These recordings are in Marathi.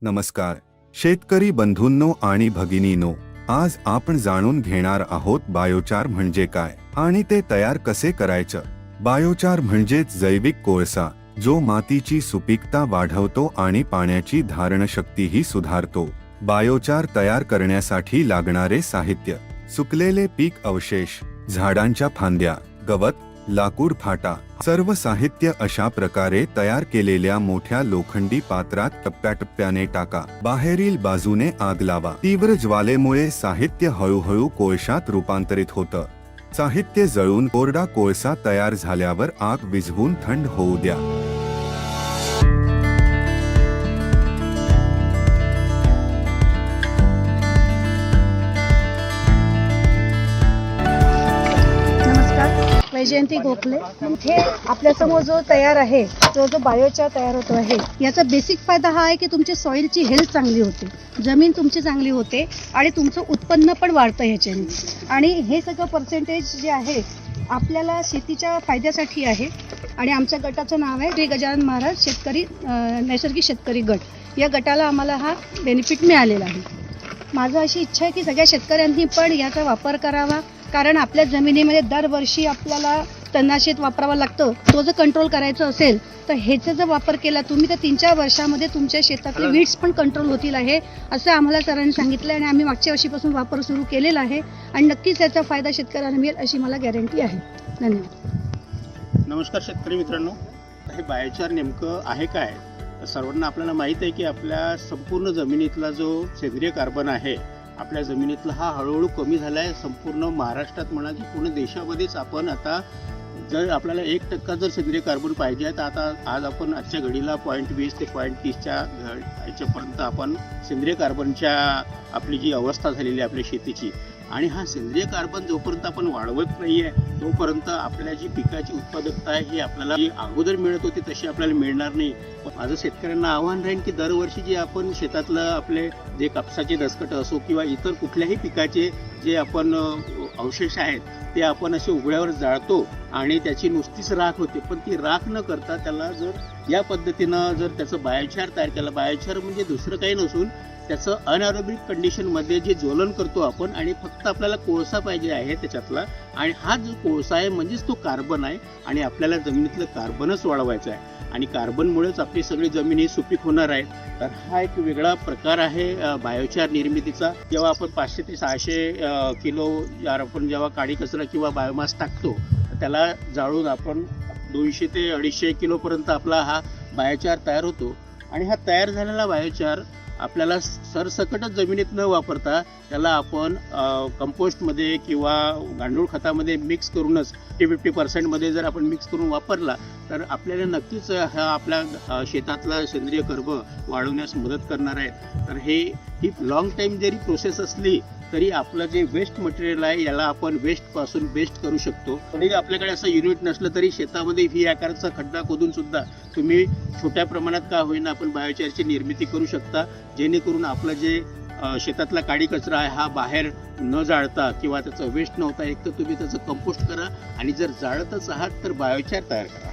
नमस्कार शेतकरी बंधूंनो आणि भगिनींनो, आज आपण जाणून घेणार आहोत बायोचार म्हणजे काय आणि ते तयार कसे करायचं। बायोचार म्हणजे जैविक कोळसा जो मातीची सुपीकता वाढवतो आणि पाण्याची धारण शक्तीही सुधारतो। बायोचार तयार करण्यासाठी लागणारे साहित्य: सुकलेले पीक अवशेष, झाडांच्या फांद्या, गवत, लाकूड फाटा। सर्व साहित्य अशा प्रकारे तयार केलेल्या मोठ्या लोखंडी पात्रात टप्प्याटप्प्याने टाका। बाहेरील बाजूने आग लावा। तीव्र ज्वालेमुळे साहित्य हळूहळू कोळशात रूपांतरित होतं। साहित्य जळून कोरडा कोळसा तयार झाल्यावर आग विझवून थंड होऊ द्या। वैजयंती गोखले। हे आपल्यासमोर जो तयार आहे, जो बायोचार तयार होतो आहे, याचा बेसिक फायदा हा आहे की तुमची सॉइलची हेल्थ चांगली होते, जमीन तुमची चांगली होते आणि तुमचं उत्पन्न पण वाढतं ह्याच्याने। आणि हे सगळं पर्सेंटेज जे आहे आपल्याला शेतीच्या फायद्यासाठी आहे। आणि आमच्या गटाचं नाव आहे श्री गजानन महाराज शेतकरी नैसर्गिक शेतकरी गट। या गटाला आम्हाला हा बेनिफिट मिळालेला आहे। माझं अशी इच्छा आहे की सगळ्या शेतकऱ्यांनी पण याचा वापर करावा, कारण आपल्या जमिनीमध्ये दरवर्षी आपल्याला तणनाशक वापरावं लागतं। तो जर कंट्रोल करायचं असेल तर ह्याचा जर वापर केला तुम्ही तर 3-4 वर्षामध्ये तुमच्या शेतातले वीड्स पण कंट्रोल होतील आहे, असं आम्हाला सरांनी सांगितलं आणि आम्ही मागच्या वर्षीपासून वापर सुरू केलेला आहे आणि नक्कीच याचा फायदा शेतकऱ्यांना मिळेल अशी मला गॅरंटी आहे। धन्यवाद। नमस्कार शेतकरी मित्रांनो, हे बायोचार नेमकं आहे काय? सर्वांना आपल्याला माहीत आहे की आपल्या संपूर्ण जमिनीतला जो सेंद्रिय कार्बन आहे आपल्या जमिनीतला हा हळूहळू कमी झाला आहे। संपूर्ण महाराष्ट्रात म्हणा की पूर्ण देशामध्येच आपण आता जर आपल्याला 1% जर सेंद्रिय कार्बन पाहिजे आहे तर आता आज आपण आजच्या घडीला 0.20 ते 0.30च्या ह्याच्यापर्यंत आपण सेंद्रिय कार्बनच्या आपली जी अवस्था झालेली आहे आपल्या शेतीची। आणि हा सेंद्रिय कार्बन जोपर्यंत आपण वाढवत नाही आहे तोपर्यंत आपल्या जी पिकाची उत्पादकता आहे ही आपल्याला जी अगोदर मिळत होती तशी आपल्याला मिळणार नाही। माझं शेतकऱ्यांना आव्हान राहील की दरवर्षी जे आपण शेतातलं आपले जे कापसाचे दसकट असो किंवा इतर कुठल्याही पिकाचे जे आपण अवशेष आहेत ते आपण असे उघड्यावर जाळतो आणि त्याची नुसतीच राख होते, पण ती राख न करता त्याला जर या पद्धतीनं जर त्याचं बायोचार तयार केलं, बायोचार म्हणजे दुसरं काही नसून त्याचं अनएरोबिक कंडिशनमध्ये जे ज्वलन करतो आपण आणि फक्त आपल्याला कोळसा पाहिजे आहे त्याच्यातला, आणि हा जो कोळसा आहे म्हणजेच तो कार्बन आहे आणि आपल्याला जमिनीतलं कार्बनच वाढवायचं आहे आणि कार्बनमुळेच आपली सगळी जमीन ही सुपीक होणार आहे। तर हा एक वेगळा प्रकार आहे बायोचार निर्मितीचा। जेव्हा आपण 500 ते 600 किलो आपण जेव्हा काडी कचरा किंवा बायोमास टाकतो त्याला जाळून आपण 200 ते 250 किलोपर्यंत आपला हा बायोचार तयार होतो। आणि हा तयार झालेला बायोचार आपल्याला सरसकटच जमिनीत न वापरता त्याला आपण कंपोस्टमध्ये किंवा गांडूळ खतामध्ये मिक्स करूनच 50% जर आपण मिक्स करून वापरला तर आपल्याला नक्कीच हा आपल्या शेतातला सेंद्रिय कर्ब वाढवण्यास मदत करणार आहे। तर ही लॉंग टाईम जरी प्रोसेस असली तरी आपलं जे वेस्ट मटेरियल आहे याला आपण वेस्टपासून बेस्ट करू शकतो। तरी आपल्याकडे असं युनिट नसलं तरी शेतामध्ये व्ही आकाराचा खड्डा खोदून सुद्धा तुम्ही छोट्या प्रमाणात का होईना आपण बायोचारची निर्मिती करू शकता, जेणेकरून आपलं जे शेतातला काडी कचरा आहे हा बाहेर न जाळता किंवा त्याचं वेस्ट न होता एक तर तुम्ही त्याचं कंपोस्ट करा आणि जर जाळतच आहात तर बायोचार तयार करा।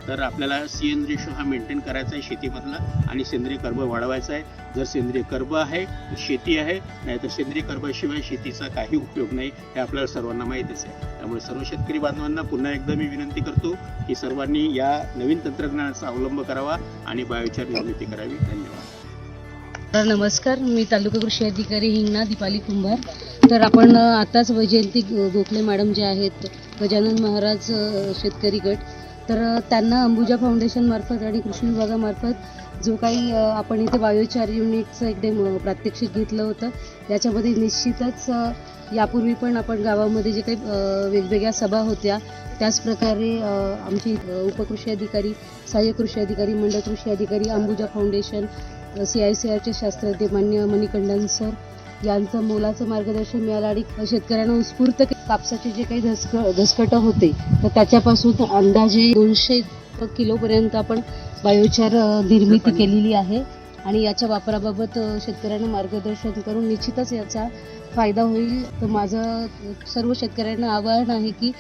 तर आपल्याला CN रेशो हा मेंटेन करायचा आहे शेतीमधला आणि सेंद्रिय कर्ब वाढवायचा आहे। जर सेंद्रिय कर्ब आहे तर शेती आहे, नाहीतर सेंद्रिय कर्बाशिवाय शेतीचा काही उपयोग नाही, हे आपल्याला सर्वांना माहीतच आहे। त्यामुळे सर्व शेतकरी बांधवांना पुन्हा एकदा मी विनंती करतो की सर्वांनी या नवीन तंत्रज्ञानाचा अवलंब करावा आणि बायोचार निर्मिती करावी। धन्यवाद। नमस्कार, मी तालुका कृषी अधिकारी हिंगणा दीपाली कुंभार। तर आपण आताच वैजयंती गोखले मॅडम जे आहेत गजानन महाराज शेतकरी गट, तर त्यांना अंबुजा फाउंडेशन मार्फत आणि कृषी विभागामार्फत जो काही आपण इथे बायोचार युनिटचं एकदम प्रात्यक्षिक घेतलं होतं, याच्यामध्ये निश्चितच यापूर्वी पण आपण गावामध्ये जे काही वेगवेगळ्या सभा होत्या त्याचप्रकारे आमचे उपकृषी अधिकारी, सहाय्यक कृषी अधिकारी, मंडळ कृषी अधिकारी, अंबुजा फाउंडेशन, CICRचे शास्त्रज्ञ मान्य मणिकंदन सर यांचं मोलाचं मार्गदर्शन मिळालं आणि शेतकऱ्यांना उत्स्फूर्त कापसाचे जे काही धसकटं होते तर त्याच्यापासून अंदाजे 200 किलोपर्यंत आपण बायोचार निर्मिती केलेली आहे आणि याच्या वापराबाबत शेतकऱ्यांना मार्गदर्शन करून निश्चितच याचा फायदा होईल। तर माझं सर्व शेतकऱ्यांना आवाहन आहे की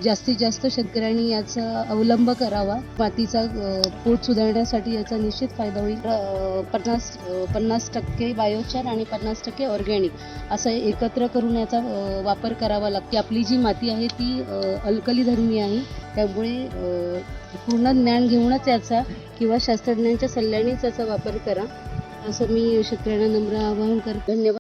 जास्तीत जास्त शेतकऱ्यांनी याचा अवलंब करावा. मातीचा पोत सुधारण्यासाठी याचा निश्चित फायदा होईल. 50% बायोचार आणि 50% ऑर्गॅनिक असं एकत्र करून याचा वापर करावा लागतो. आपली जी माती आहे ती अल्कली धर्मी आहे, त्यामुळे पूर्ण ज्ञान घेऊनच याचा किंवा शास्त्रज्ञांच्या सल्ल्यानेच याचा वापर करा, असं मी शेतकऱ्यांना नम्र आवाहन करते. धन्यवाद.